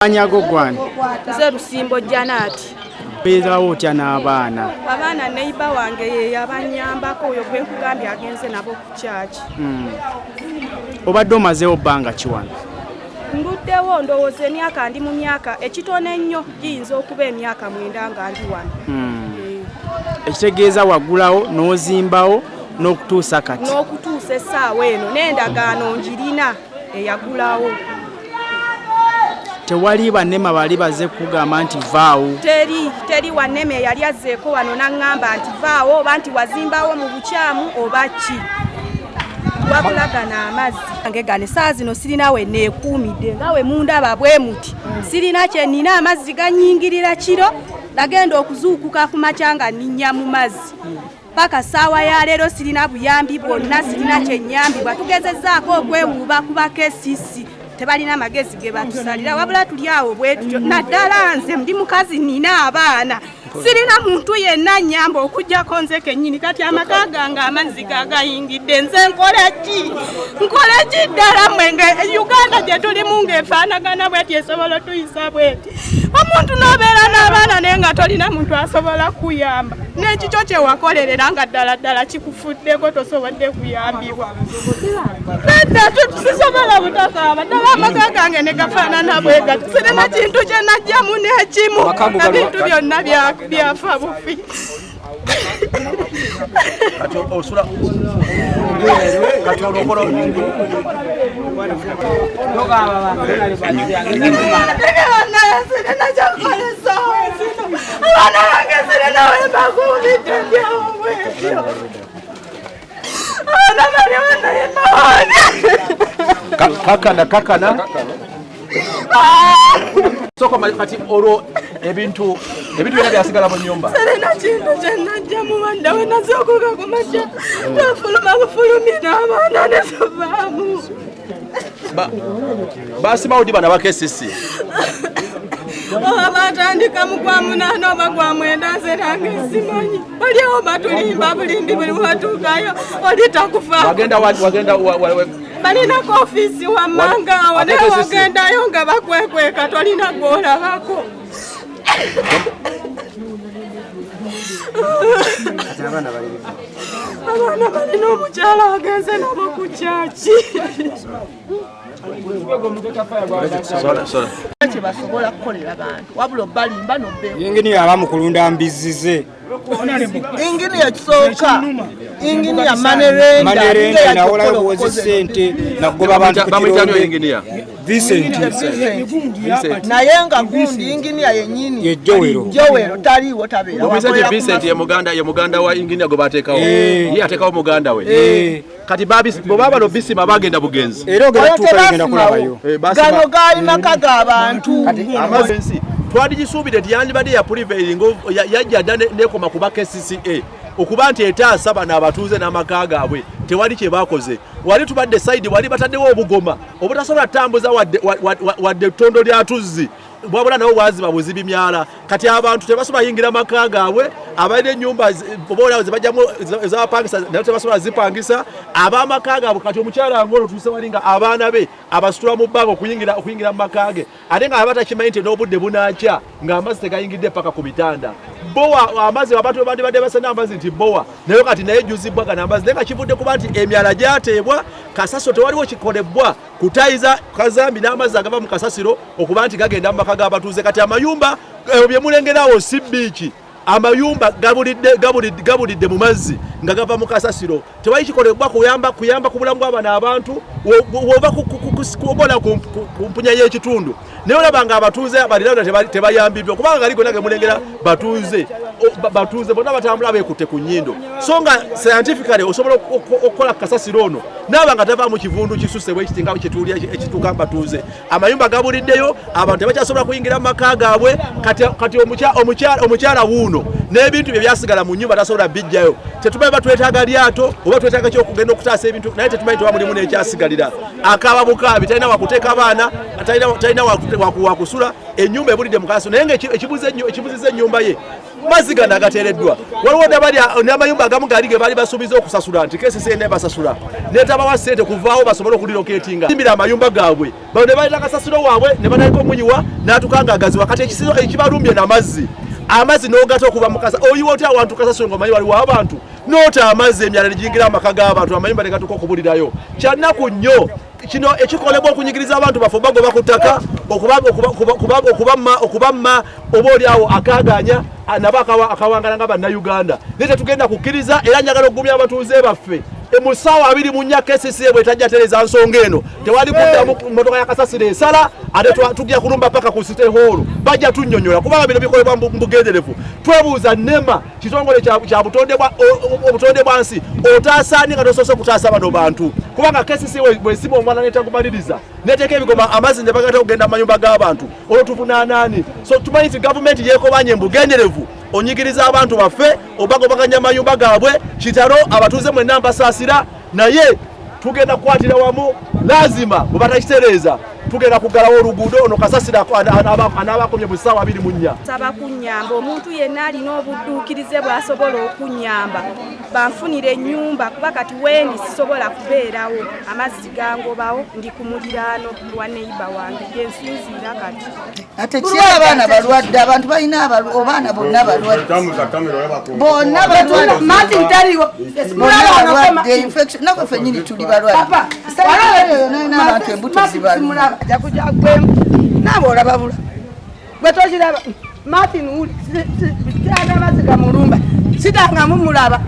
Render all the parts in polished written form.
Anyago gwan. Nze Lusimbo Janati. Beza otya n'abaana. Abaana neiba wange ye yabanyambako oyo gwe kugambye agenze nabo ku church. Obadde omazeewo bbanga ki wano? Nduddewo ndowooza emyaka ndi mu myaka ekitone ennyo giyinza okuba emyaka 9 nga ndi wano. Ekitegeeza waggulawo n'ozimbawo n'okutuusa kati. N'okutuusa essaawa eno n'endagaano ngirina eyagulawo. Tewali ba NEMA bali baze kugamba nti vaawo. Teri wa NEMA yali azzeeko wano n'aŋŋamba nti vaawo oba nti wazimbawo mu bukyamu oba ki. Wabulagana amazzi. Ange gane saa zino sirina we neekuumidde nga we mundaba bwe muti. Sirina kye nina amazzi ganyingirira kiro nagenda okuzuukuka ku makya nga nninnya mu mazzi. Paka saawa ya leero sirina buyambi bwonna, sirina kye nnyambibwa. Tugezezzaako okwewuuba ku bakcca. Tebalina magezi ge batusalira wabula tuli awo bwetyo naddala nze ndi mukazi nina abaana sirina muntu yenna nnyamba okujjako nze kennyini kati amaka gange amazzi gagayingidde nze nkola ki ddala mwenge Uganda gye tulimu ng'efaanagana bweti esobola tuyisa bweti omuntu n'obeera n'abaana naye nga tolina muntu asobola kuyamba n'ekikyo kye wakolerera nga ddala kikufuddeko tosobodde kuyambibwa nedda tusisobola butakaaba ddala amaka gange ne gafaanana bwe gati sirina kintu kye najjamu n'ekimu ebintu byonna byafa bufi kakana soko kati oro ebintu byonna byasigala mu nyumba serena kintu kyenajja mu wanda we nazookoka ku majja twafuluma bufulumi n'abaana ne tuvaamu basimawo ddi bana bakcca batandika mu gwa 8 oba gwa 9 nze nange simanyi oliawo batulimba bulimbi buli watuukayo oli takufa wagenda balinako ofiisi wammanga awo naye wagendayo nga bakwekweka tolina gw'olabako abaana balina omukyala agenze nabo ku kyaki kyebasobola kukolera bantu wabula balimba nobbeeko ingini abamukulunda mbizize ingini ekisooka ingini ya manerenda nawolayo kuwoza sente nagoba abantu Vincent naye nga gundi ingini ya yenyini yejowero taliiwo tabeera Vincent ye muganda wa ingini ago bateekawo ye ateekawo muganda we kati bobaba no bisima bagenda bugenzi era ogera tuuka bagenda kulabayo gano gaali maka g'abantu amazensi twadijisuubire tiyandibadde ya prevailing yajja dda nekoma kuba kcca okuba nti etaasa bano abatuuze n'amaka gaabwe tewali kye bakoze wali tubadde saidi wali bataddewo obugoma obutasobola tambuza wadde ttondo lya tuzzi bwabula nabo bwaziba buzibi myala kati abantu tebasobola yingira maka gaabwe abalina ennyumba obaolaawo zebajjamu ezabapangisa naye tebasobola zipangisa ab'amaka gaabwe kati omukyala ngolo tuuse wali nga abaana be abasitula mu bbanga okuyingira mu maka ge ate nga abatakimanyi nti n'obudde bunakya ng'amazzi tegayingidde paka ku bitanda bowa amazzi abantu badde basena amazzi nti bowa naye kati naye juzibwa gana amazzi naye nga kivudde kuba nti emyala gyateebwa kasasiro tewaliwo kikolebwa kutayiza kazambi n'amazzi agava mu kasasiro okuba nti gagenda mu maka g'abatuuze kati amayumba bye mulengerawo si biiki amayumba gabulidde mu mazzi nga gava mu kasasiro tewali kikolebwa kuyamba ku bulamu bw'abana abantu wova kubola ku mpunya y'ekitundu naye olaba nga abatuuze balina tebayambiddwa kubanga gali gonna ge mulengera batuuze bonna batambula beekutte ku nnyindo so nga scientifically osobola okukola kasasiro ono naaba nga tava mu kivundu kisuse bwekiti nga kituulya ekituuka batuuze amayumba gabuliddeyo abantu tebakyasobola kuyingira mu maka gaabwe kati omukyala wuuno n'ebintu bye byasigala mu nnyumba tasobola bijjayo. Tetumanyi batwetaaga lyato oba twetaaga ky'okugenda okutaasa ebintu naye tetumanyi tuba mulimu n'ekyasigalira. Akaaba bukaabi talina wakuteeka abaana, talina wakusula, ennyumba ebulidde mu kaaso naye ng'ekibuzizza ennyumba ye mazzi gano agateereddwa. Waliwo n'amayumba agamu gaali ge baali basuubiza okusasula nti KCCA nebasasula n'etabawa ssente kuvaawo basobole okulirokeetinga. Zimbira amayumba gaabwe bano ne baleta kasasiro waabwe ne banayika omunyiwa n'atukangagazi wakati ekibalumbye n'amazzi. Amazzi n'ogata okuva mu kasa oyiwa otya awantu kasasiro ng'omanyi waliwo abantu n'ota amazzi emyala ne giyingira amaka g'abantu amayumba ne gatuuka okubulirayo. Kya nnaku nnyo kino ekikolebwa okunyigiriza abantu baffe bagoba ku ttaka okubamma oba oliawo akaaganya nabo akawangala nga bannayuganda. Naye tetugenda kukkiriza era njagala okugumya abatuuze baffe mu ssaawa 24 KCCA bwetajja tereza nsonga eno tewali kuddamu mmotoka ya kasasiro esala ate tujja kulumba paka ku City Hall bajja tunnyonnyola kubanga bino bikolebwa mu bugenderevu. Twebuuza NEMA kitongole kya obutonde bwansi otaasaani nga tosoose kutaasa bano bantu kubanga KCCA bwesiba omwana netagumaliriza neteeka ebigoma amazzi ne bagata okugenda mu mayumba g'abantu olwo tuvunaanaani. So tumanyi nti gavumenti yeekobanye mu bugenderevu onyigiriza abantu baffe obagobaganya amayumba gaabwe kitalo abatuuze mwenna mbasaasira naye tugenda kukwatira wamu lazima bwe batakitereeza tugenda kugalawo oluguudo ono kasasiro anaabakomye mu ssaawa 24. Saba kunnyamba omuntu yenna alina obudduukirize bw'asobola okunnyamba banfunire ennyumba kuba kati wendi sisobola kubeerawo amazzi gangobawo ndi ku muliraano wa neiba wange gye nsinziira kati. Ate ki abaana balwadde abantu balina abaana bonna balwadde bonna balwadde mati ntaliwo balwadde infection nako fenyini tuli balwadde n'abantu embuto zibaluma nabola babula gwetokiraba Martin uli sitanga maziga mulumba sitanga mumulaba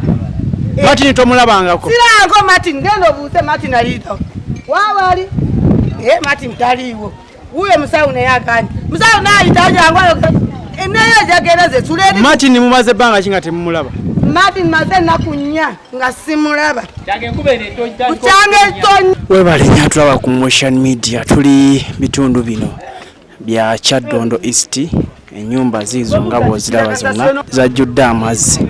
Martin tomulabangako sirango Martin ngendo obuuse Martin alito wawali Martin taliwo uyo musawo ne yakani musawo nayitaja ngwalo eneyo jagereze tulede Martin mumaze banga kinga temumulaba Martin maze nakunya nga simulaba webale nnyo atulaba ku Motion Media tuli bitundu bino bya Kyadondo East ennyumba ziizo nga bw'oziraba zonna zajjudde amazzi.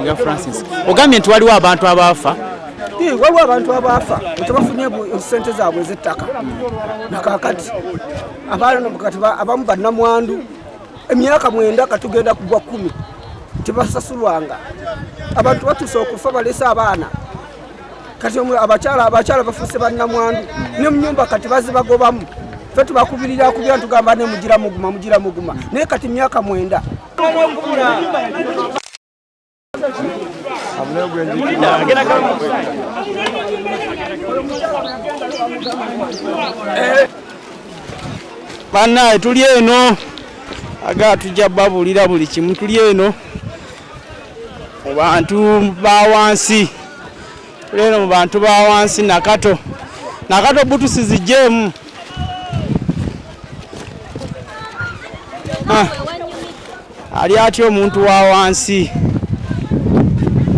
Nga Francis ogambye nti waliwo abantu abaafa. Waliwo abantu abaafa tebafunye ssente zaabwe ez'ettaka nakakati abamu bannamwandu emyaka 9 katugenda kugwa 10 tebasasulwanga abantu batuuse okufa balese abaana kati abakyala bafuuse bannamwandu ne mu nyumba kati bazibagobamu ffe tubakubirira kubira ntugamba ne mugira muguma naye kati myaka 9 Bannaye tuli eno aga tujja babulira buli kimu tuli eno mu bantu ba wansi tuli eno mu bantu ba wansi nakato butusi zijjeemu ali atyo omuntu wa wansi